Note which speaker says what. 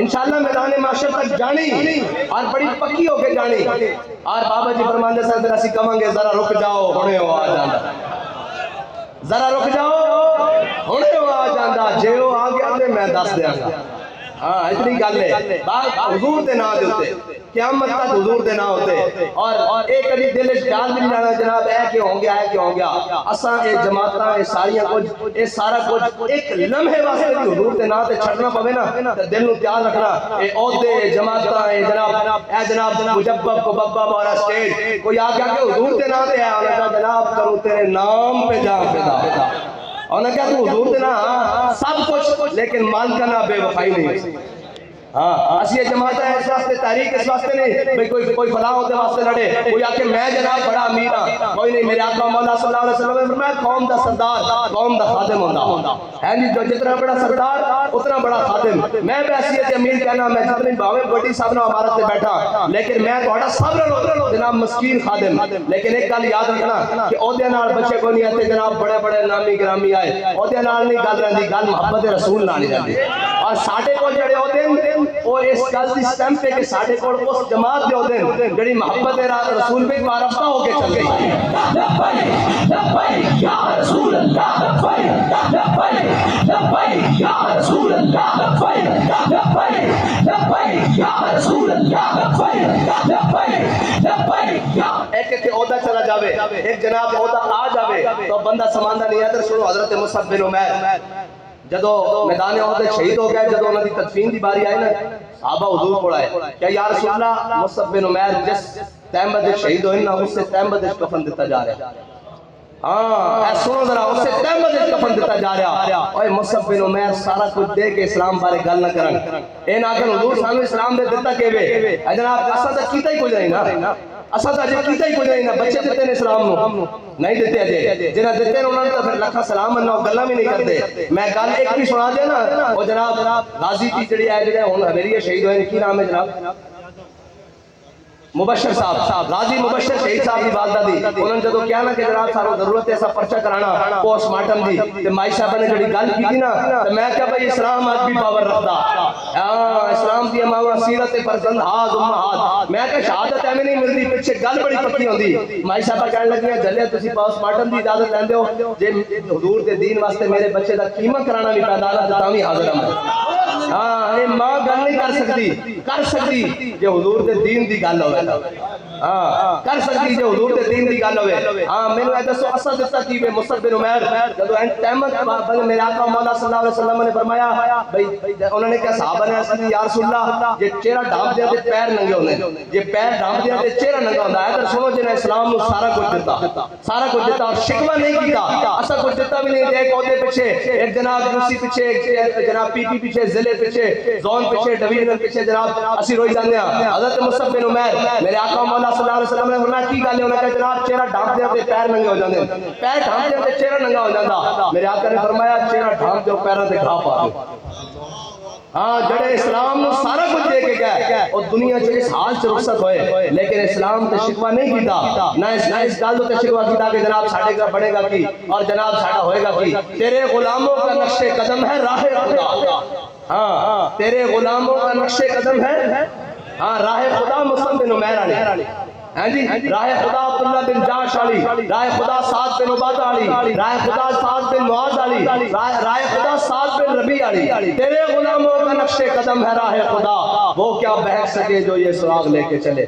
Speaker 1: انشاءاللہ میدان معاشر تک جانی اور بڑی پکی ہو کے جانی. اور بابا جی فرماندے سن پھر اسی کہاں گے ذرا رک جاؤ ہونے ہو آ جانا, ذرا رک جاؤ ہونے ہو آ جانا, جے ہو آ گیا تے میں دس دیاں گا. ہاں اتنی گل ہے, حضور دے نام دے ہوتے قیامت تک حضور دے نام ہوتے. اور ایک کبھی دل خیال بھی نہیں جانا جناب اے کہ ہوں گیا, اے کہ ہوں گیا. اساں اے جماعتاں اے ساریاں کچھ اے سارا کچھ ایک لمحے واسطے بھی حضور دے نام تے چھڑنا پوے نا تے دل نو تیار رکھنا. اے عہدے جماعتاں اے جناب مجبب کو ببا والا سٹیج کوئی آ گیا کہ حضور دے نام تے ہے, انہاں کہا جناب کروں تیرے نام پہ جان فدا. اور نے کہا تو حضور دے نا سب کچھ لیکن مالکہ نہ بے وفائی نہیں. ہاں اسی یہ جماعت ہے اس واسطے, تحریک اس واسطے نہیں بھئی کوئی فلاں ہوتے واسطے لڑے, کوئی آکے میں جناب بڑا امیر ہاں, کوئی نہیں. میرے آقا مولا صلی اللہ علیہ وسلم نے فرمایا قوم دا سردار قوم دا خادم ہوتا ہے جی, جو جتنا بڑا سردار اتنا بڑا خادم. میں بھی حیثیت امیر کہنا میں جتنی باویں بڑی صاحب نہ عمارت سے بیٹھا لیکن میں تھوڑا صبر جناب مسکین خادم. لیکن ایک گل یاد رکھنا کہ عہدے نال بچے کو نہیں آتے جناب, بڑے بڑے نامی گرامی آئے عہدے نال نہیں گل رہندی, گل محبت رسول نال نہیں رہندی. اور ساڈے کول جڑے عہدے اور اس گل دی سٹیمپ ہے کہ ساڈے کول اس جماعت دے عہدے جڑی محبت رسول پہ وابستہ ہو کے چل گئی.
Speaker 2: لبیک لبیک یا رسول اللہ, لبیک لبیک لبیک یا رسول اللہ, لبیک لبیک لبیک یا رسول اللہ, لبیک لبیک لبیک یا.
Speaker 1: ایک کہ عہدہ چلا جاوے, ایک جناب عہدہ آ جاوے تو بندہ سماندہ نہیں ہے. ادھر سنو حضرت مصعب بن عمیر جدو میدان عہد شہید ہو گئے, جدو انہوں نے تدفین دی باری آئی نا صحابہ حضور کو آئے کہ یا رسول اللہ مصعب بن عمیر جس ٹائم بدے شہید ہوئے نا اس سے ٹائم بدے کفن دیتا جا رہا ہے. ہاں اے سنو ذرا, اس سے ٹائم بدے کفن دیتا جا رہا. اوے مصعب بن عمیر سارا کچھ دے کے اسلام بارے گل نہ کرن, اے نہ کہ حضور سانو اسلام دے دیتا کیوے. اے جناب اساں تے کیتا ہی کوئی نہیں نا, اساں تے اجے کیتا ہی کوئی نہیں نا. بچے دیتے نے اسلام نو نہیں دیتے اجے, جنہاں دیتے نے انہاں نے تو پھر لکھا سلام مننا گلاں بھی نہیں کرتے. میں گل ایک بھی سنا دیا نا, وہ جناب غازی کی جڑی ہے جڑے ہن حویلی شہید ہوئے کی نام ہے جناب مبشر صاحب, غازی مبشر شہید صاحب دی والدہ دی. انہوں نے جدو کیا نا کہ جناب سارا ضرورت ہے ایسا پرچہ کرانا پوسٹ مارٹم دی, تے مائی صاحبہ نے جڑی گل کی نا تے میں کہا بھئی اسلام آج بھی پاور رکھدا. ہاں اسلام دی امامہ سیرت فرزند ہاتھ امہات, میں کہا شہادت ایویں نہیں ملتی, پیچھے گل بڑی پکی ہوندی. مائی صاحبہ کہنے لگی جلے تسی پوسٹ مارٹم دی اجازت لیندے ہو, جے حضور دے دین واسطے میرے بچے دا قیمہ کرانا بھی پیدا تے تاں وی حاضر ہاں. ہاں اے ماں گل نہیں کر سکتی جے حضور دے دین دی گل ہوئے. ہاں کر سکتی جے حضور دے دین دی گل ہوئے. ہاں مینوں اے دسو اساں دتا کی وے مصعب بن عمیر جدو این ٹائم میرے آقا مولا صلی اللہ علیہ وسلم نے فرمایا بھئی انہوں نے کہا صحابہ نے عرض کی یا رسول اللہ جے چہرہ ڈھانپ دیا تے پیر ننگے ہوندے, جے پیر ڈھانپ دیا تے چہرہ ننگا ہوندا ہے. تے سنو جنہیں اسلام نو سارا کچھ دیتا اور شکوہ نہیں کیتا, اسا کچھ دیتا بھی نہیں. ایک عہدے پیچھے, ایک جناب یوسی پیچھے, ایک جناب پی پی پیچھے, ضلع پیچھے, زون پیچھے, ڈویژن پیچھے جناب اسی روئی جاندے ہیں. حضرت مصعب بن عمیر میرے آقا مولا صلی اللہ علیہ وسلم نے فرمایا کی گل ہے, انہوں نے کہا جناب چہرہ ڈھانپ دیا تے پیر ننگے ہو جاندے, پیر ڈھانپ دیا تے چہرہ ننگا ہو جاندا. میرے آقا نے فرمایا چہرہ ڈھانپ دیو پیراں تے گھا پا دیو. ہاں جڑے اسلام نو سارا کچھ دے کے گئے اور دنیا چ اس حال چ رخصت ہوئے لیکن اسلام تے شکوہ نہیں کیتا, نہ اس گل تے شکوہ کیتا کہ جناب ساڈے کا بنے گا کی اور جناب ساڈا ہوئے گا کی. تیرے غلاموں کا نقش قدم ہے راہ خدا. ہاں تیرے غلاموں کا نقش قدم ہے ہاں راہ خدا. مصعب بن عمیر علی ہاں جی, راہ خدا عبداللہ بن جاش علی, راہ خدا سعد بن عبادہ علی, راہ خدا سعد بن معاذ علی, راہ خدا سعد بن ربیع علی. تیرے غلاموں کا نقش قدم ہے راہ خدا, وہ کیا بہک سکے جو یہ سراغ لے کے چلے.